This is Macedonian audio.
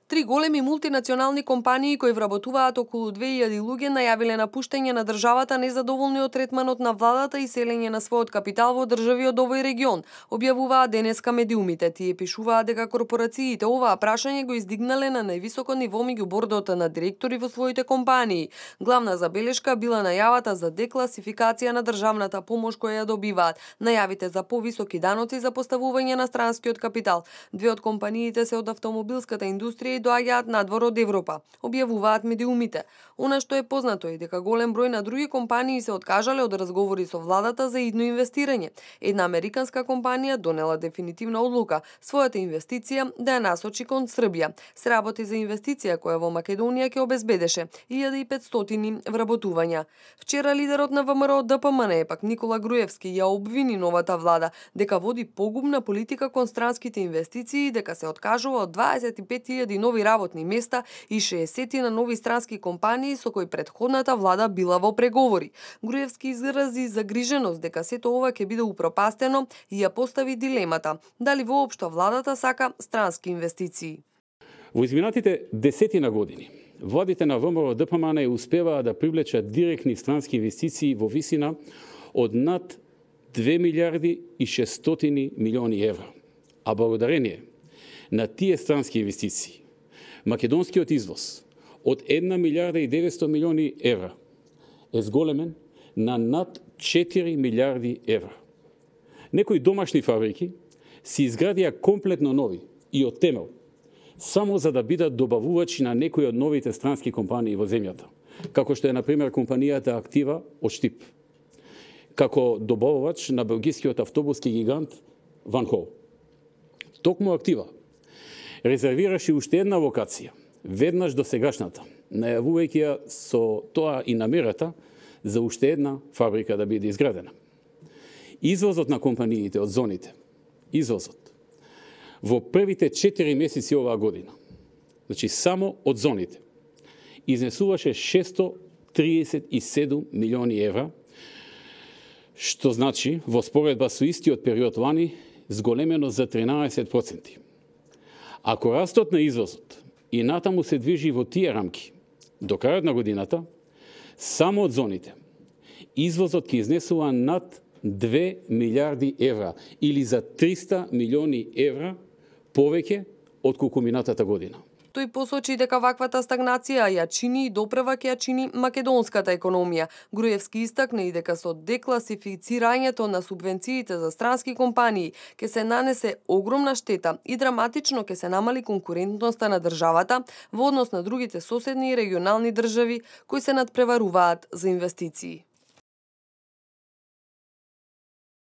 Три големи мултинационални компании кои вработуваат околу 2000 луѓе најавиле напуштање на државата незадоволни од третманот на владата и селење на својот капитал во држави од овој регион, објавуваат денеска медиумите. Тие пишуваат дека корпорациите оваа прашање го издигнале на највисоко ниво меѓу бордот на директори во своите компании. Главна забелешка била најавата за декласификација на државната помош која ја добиваат, најавите за повисоки даноци за поставување на странскиот капитал. Две од компаниите се од автомобилската индустрија и доаѓаат надвор од Европа, објавуваат медиумите. Она што е познато е дека голем број на други компании се откажале од разговори со владата за идно инвестирање. Една американска компанија донела дефинитивна одлука својата инвестиција да ја насочи кон Србија. Се работи за инвестиција која во Македонија ќе обезбедеше 1500 вработувања. Вчера лидерот на ВМРО ДПМН пак Никола Груевски ја обвини новата влада дека води погубна политика кон странските инвестиции и дека се откажува од 25.000 нови работни места и 60 на нови странски компании со кои претходната влада била во преговори. Груевски изрази загриженост дека сето ова ќе биде упропастено и ја постави дилемата дали воопшто владата сака странски инвестиции. Во изминатите десетина години владите на ВМРО ДПМН успеваа да привлечат директни странски инвестиции во висина од над 2 милиарди и 600 милиони евра. А благодарение на тие странски инвестиции, македонскиот извоз од 1 милиарда и 900 милиони евра е зголемен на над 4 милиарди евра. Некои домашни фабрики се изградија комплетно нови и од темел, само за да бидат добавувачи на некои од новите странски компании во земјата, како што е, например, компанијата Актива од Штип, како добавувач на белгискиот автобуски гигант Ван Хол. Токму Актива резервираше уште една локација, веднаш до сегашната, најавувајќи ја со тоа и намерата за уште една фабрика да биде изградена. Извозот на компаниите од зоните, извозот, во првите 4 месеци оваа година, значи само од зоните, изнесуваше 637 милиони евра, што значи, во споредба со истиот период лани, зголемено за 13%. Ако растот на извозот и натаму се движи во тие рамки, до крајот на годината, само од зоните, извозот ќе изнесува над 2 милиарди евра или за 300 милиони евра повеќе од колку минатата година. Тој посочи дека ваквата стагнација ја чини и допрва ќе ја чини македонската економија. Груевски истакна и дека со декласифицирањето на субвенциите за странски компании ќе се нанесе огромна штета и драматично ќе се намали конкурентноста на државата во однос на другите соседни и регионални држави кои се надпреваруваат за инвестиции.